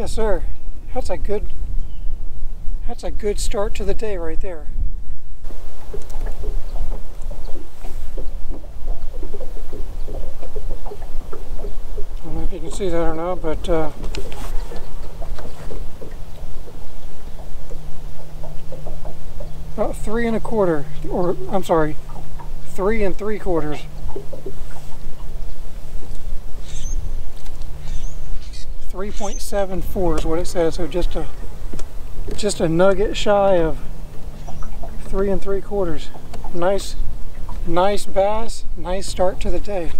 Yes, sir. That's a good start to the day right there. I don't know if you can see that or not, but about 3 1/4, or I'm sorry, 3 3/4. 3.74 is what it says, so just a nugget shy of 3 3/4. Nice bass, nice start to the day.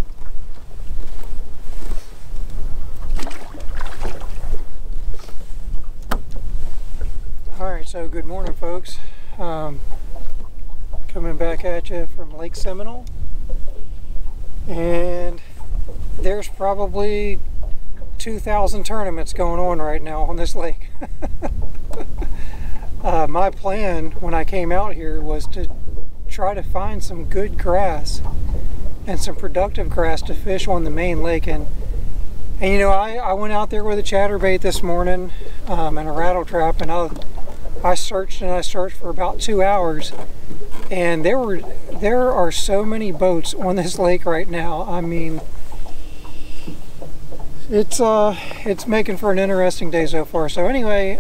Alright, so good morning, folks. Coming back at you from Lake Seminole, and there's probably 2,000 tournaments going on right now on this lake. My plan when I came out here was to try to find some good grass and some productive grass to fish on the main lake, and you know, I went out there with a chatterbait this morning and a rattle trap, and I searched and I searched for about 2 hours, and there are so many boats on this lake right now. I mean, it's making for an interesting day so far. So anyway,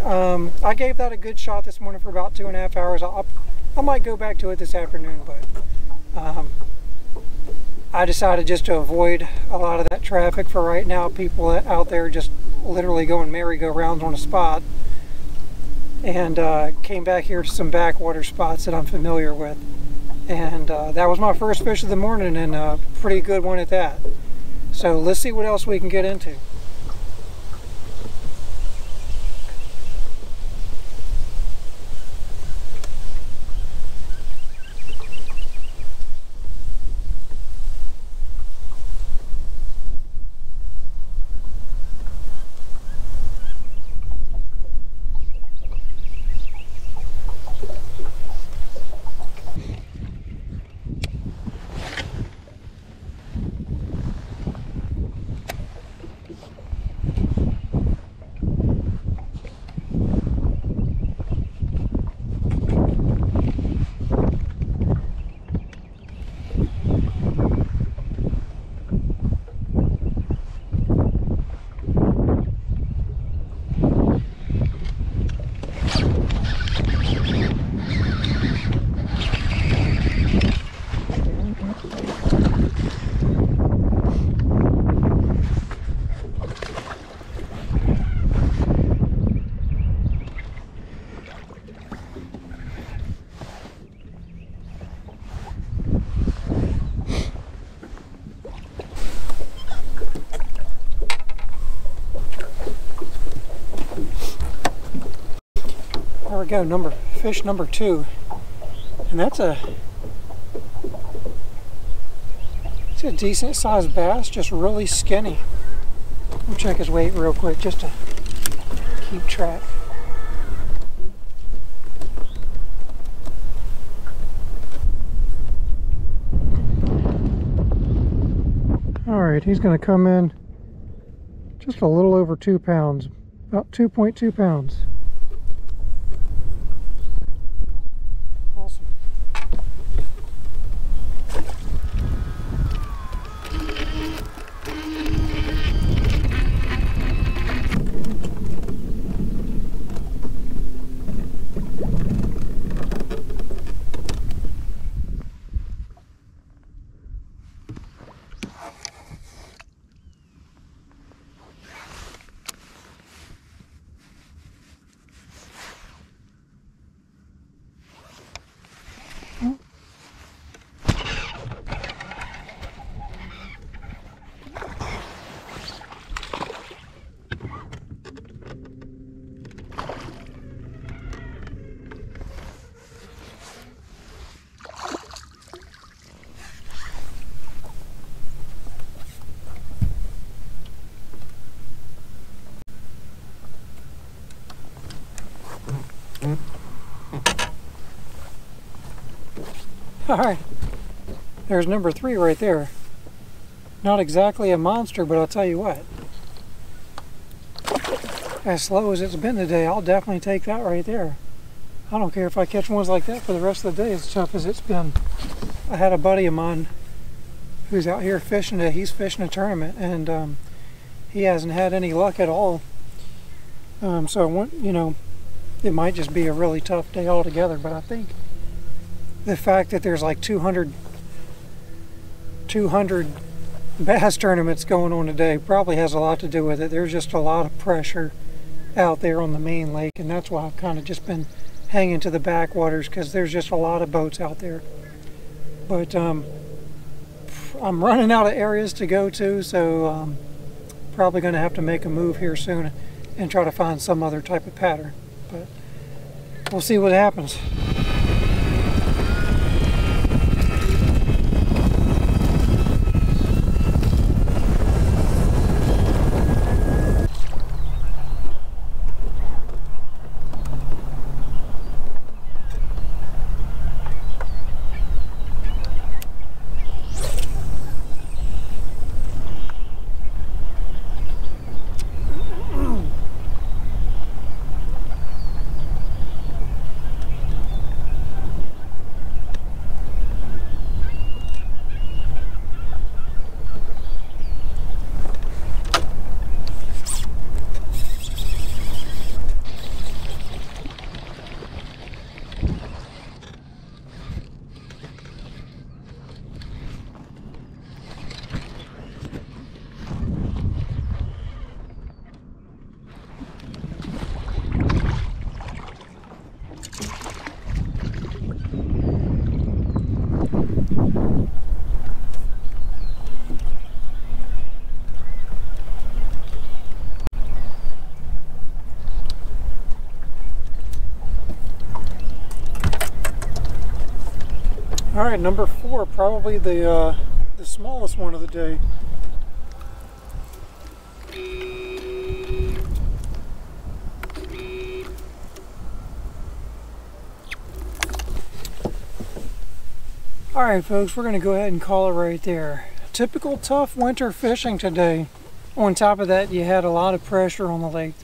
I gave that a good shot this morning for about 2.5 hours. I might go back to it this afternoon, but I decided just to avoid a lot of that traffic for right now. People out there just literally going merry-go-rounds on a spot, and came back here to some backwater spots that I'm familiar with, and that was my first fish of the morning, and a pretty good one at that. So let's see what else we can get into. There we go, fish number 2, and it's a decent sized bass, just really skinny. We'll check his weight real quick just to keep track. Alright, he's going to come in just a little over 2 pounds, about 2.2 pounds. Alright, there's number 3 right there. Not exactly a monster, but I'll tell you what. as slow as it's been today, I'll definitely take that right there. I don't care if I catch ones like that for the rest of the day, as tough as it's been. I had a buddy of mine who's out here fishing today. He's fishing a tournament, and he hasn't had any luck at all. So I want, you know, it might just be a really tough day altogether, but I think the fact that there's like 200 bass tournaments going on today probably has a lot to do with it. There's just a lot of pressure out there on the main lake, and that's why I've kind of just been hanging to the backwaters, because there's just a lot of boats out there. But I'm running out of areas to go to, so probably going to have to make a move here soon and try to find some other type of pattern. But we'll see what happens. All right, number 4, probably the smallest one of the day. All right, folks, we're going to go ahead and call it right there. Typical tough winter fishing today. On top of that, you had a lot of pressure on the lake.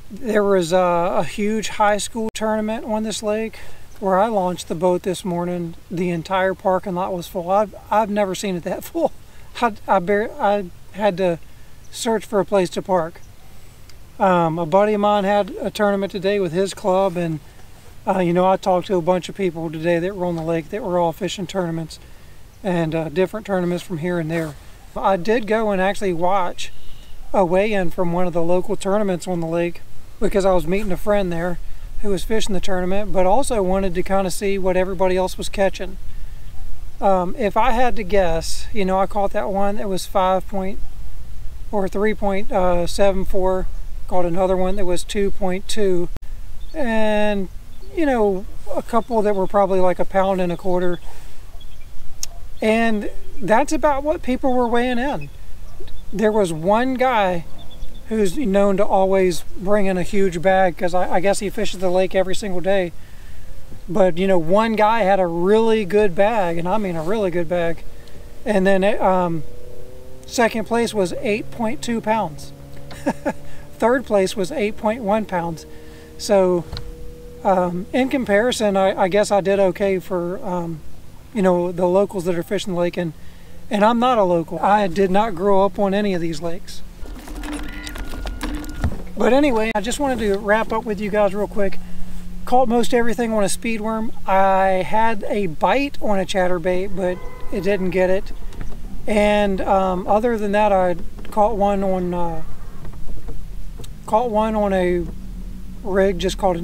There was a huge high school tournament on this lake. Where I launched the boat this morning, the entire parking lot was full. I've never seen it that full. I had to search for a place to park. A buddy of mine had a tournament today with his club, and you know, I talked to a bunch of people today that were on the lake that were all fishing tournaments, and different tournaments from here and there. I did go and actually watch a weigh-in from one of the local tournaments on the lake because I was meeting a friend there who was fishing the tournament, but also wanted to kind of see what everybody else was catching. If I had to guess, you know, I caught that one that was 3.74, caught another one that was 2.2, and you know, a couple that were probably like 1.25 pounds, and that's about what people were weighing in. There was one guy who's known to always bring in a huge bag, because I guess he fishes the lake every single day. But you know, one guy had a really good bag, and I mean a really good bag. And then second place was 8.2 pounds. Third place was 8.1 pounds. So in comparison, I guess I did okay for you know, the locals that are fishing the lake. And I'm not a local. I did not grow up on any of these lakes. But anyway, I just wanted to wrap up with you guys real quick. Caught most everything on a speed worm. I had a bite on a chatterbait, but it didn't get it. And other than that, I caught one on a rig just called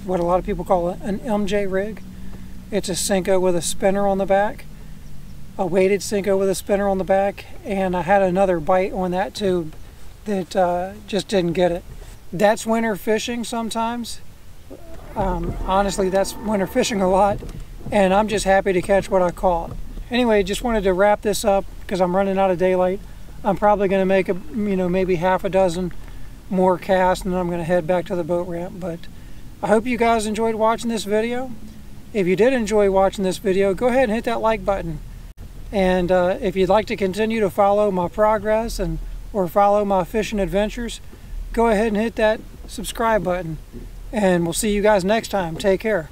what a lot of people call an MJ rig. It's a Senko with a spinner on the back, a weighted Senko with a spinner on the back, and I had another bite on that too that just didn't get it. That's winter fishing sometimes. Honestly, that's winter fishing a lot, and I'm just happy to catch what I caught. Anyway, just wanted to wrap this up because I'm running out of daylight. I'm probably going to make maybe half a dozen more casts, and then I'm going to head back to the boat ramp. But I hope you guys enjoyed watching this video. If you did enjoy watching this video, go ahead and hit that like button. And if you'd like to continue to follow my progress or follow my fishing adventures, go ahead and hit that subscribe button. And we'll see you guys next time. Take care.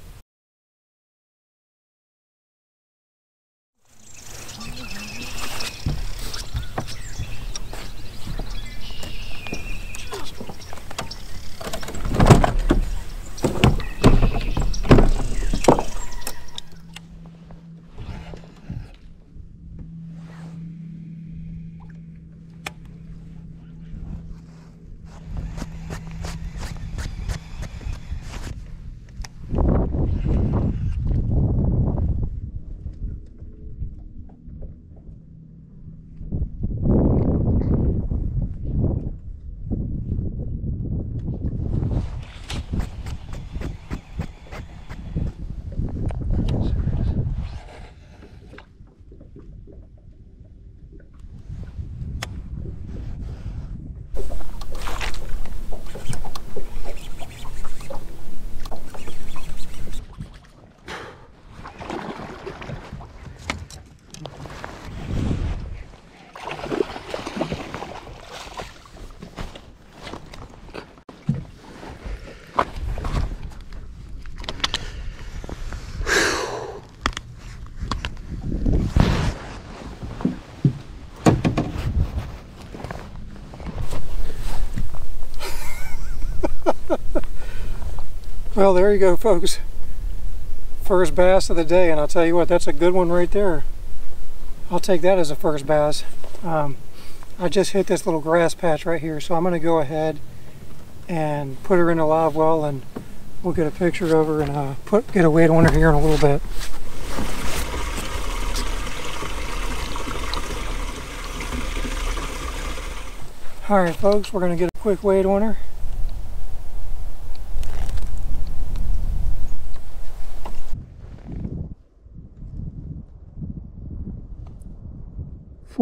Well, there you go, folks. First bass of the day, and I'll tell you what, that's a good one right there. I'll take that as a first bass. I just hit this little grass patch right here, so I'm going to go ahead and put her in a live well, and we'll get a picture of her and get a weight on her here in a little bit. Alright folks, we're going to get a quick weight on her.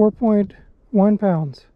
.1 pounds.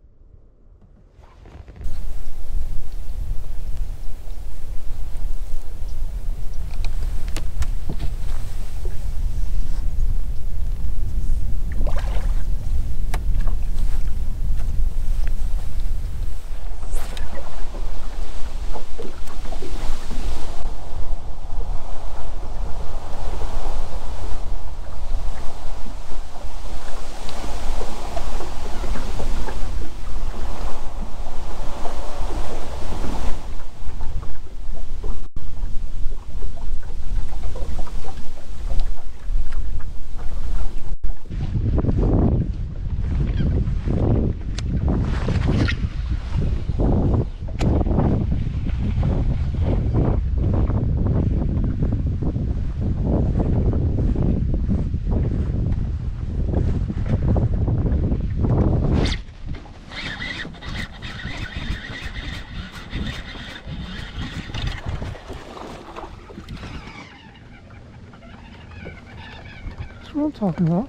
That's what I'm talking about.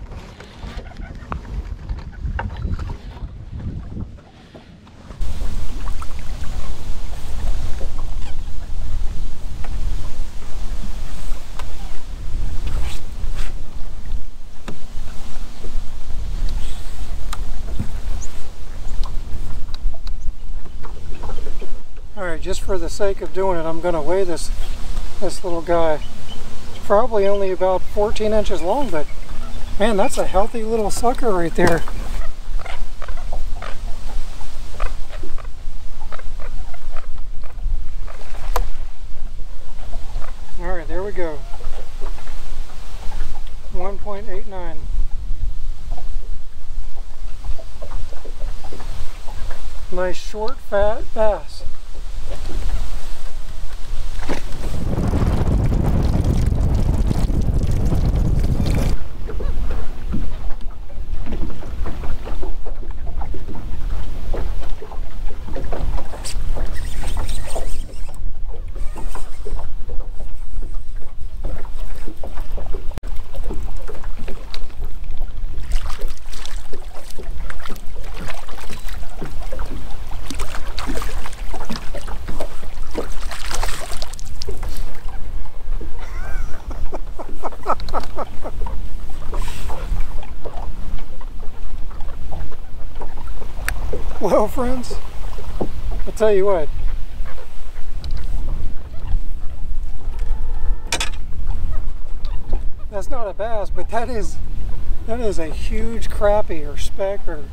Alright, just for the sake of doing it, I'm going to weigh this little guy. It's probably only about 14 inches long, but man, that's a healthy little sucker right there. Alright, there we go. 1.89. Nice short, fat bass. Well, friends, I'll tell you what, of bass, but that is a huge crappie or speck or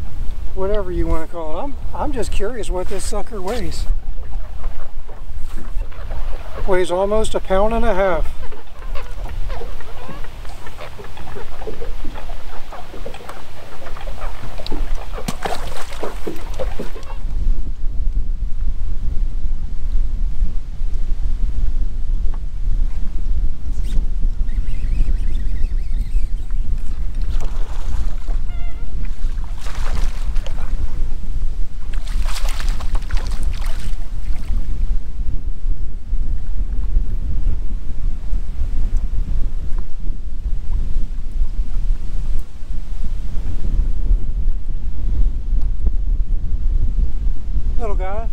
whatever you want to call it. I'm just curious what this sucker weighs. Weighs almost 1.5 pounds. Little guy.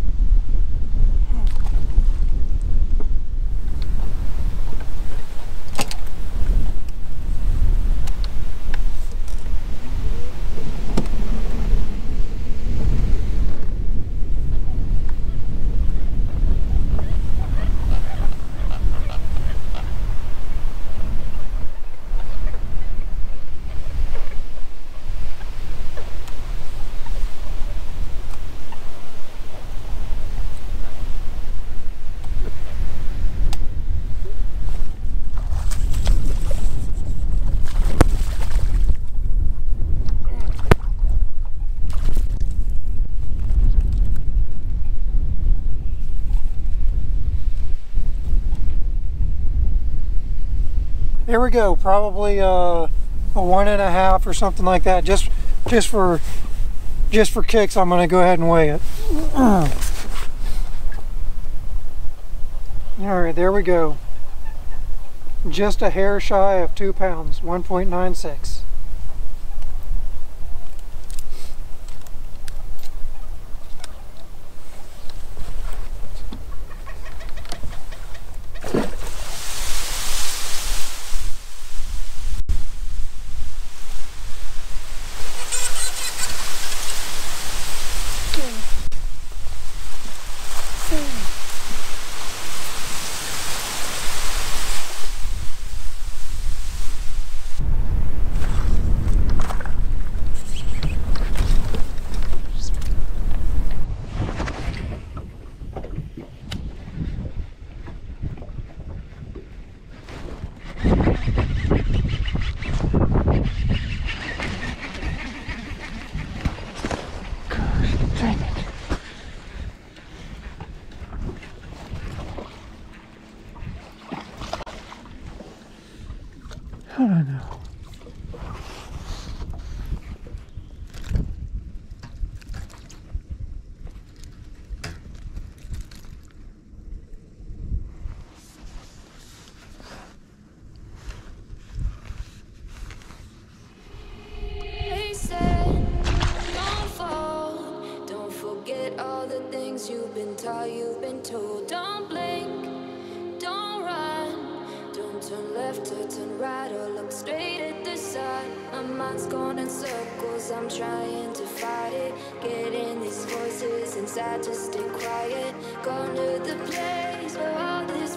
There we go, probably a 1.5 or something like that. Just for kicks, I'm gonna go ahead and weigh it. All right, there we go. Just a hair shy of 2 pounds, 1.96. I don't know. They said, don't fall, don't forget all the things you've been taught, you've been told. Don't blink, don't run, don't turn left or turn right or look straight at the sun. My mind's going in circles, I'm trying to fight it, getting these voices inside to stay quiet. Going to the place where all this